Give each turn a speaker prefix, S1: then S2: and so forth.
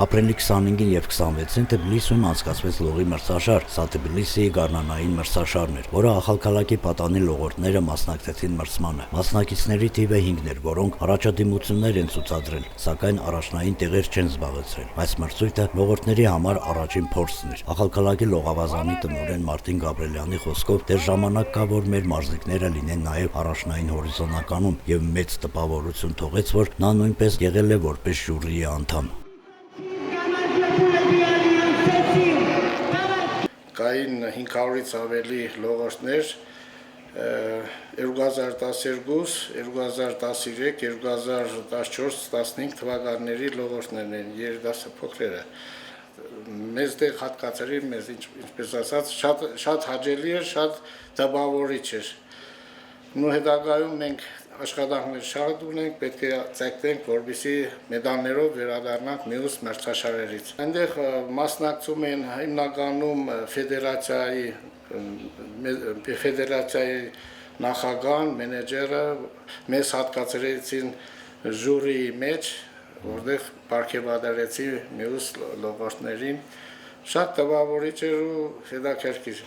S1: Ապրիլի 25-ին եւ 26-ին Թբիլիսիում անցկացվեց լողի մրցաշար, սա Թբիլիսիի գարնանային մրցաշարն էր, որը ախալքալակի պատանի լողորդները մասնակցեցին մրցմանը։ Մասնակիցների թիվը 5-ն էր, որոնք առաջադիմություններ են ցուցադրել, սակայն առաջնային տեղեր չեն զբաղեցրել։ Այս մրցույթը լողորդների համար առաջին փորձն էր։ Ախալքալակի լողավազանի տնօրեն Մարտին Գաբրելյանի խոսքով դեռ ժամանակ կա, որ մեր մարզիկները լինեն նաեւ առաջնային հորիզոնականում եւ մեծ տպավորություն թողեց, որ նա նույնպես եղել է որպես ժյուրիի անդամ։
S2: Կային 500-ից ավելի լողորդներ 2012, 2013, 2014-15 թվականների լողորդներն են, երիտասարդ փոքրերը։ Մեզ դեղ հատկացրի, մեզ ինչպես ասած, շատ հաճելի էր, շատ տպավորիչ էր։ Նու հետագայում մենք աշխատանքներ շատ ունենք, պետք է ցայտենք, որպեսզի մեդալներով վերադառնանք մյուս մրցաշարերից։ Այնտեղ մասնակցում են հիմնականում ֆեդերացիայի նախագահան, մենեջերը, մեզ հատկացրեցին ժյուրիի մեջ, որտեղ պարգևատրեցի մյուս լողորդներին, շատ տպավորիչ էր ու հետաքրքիր։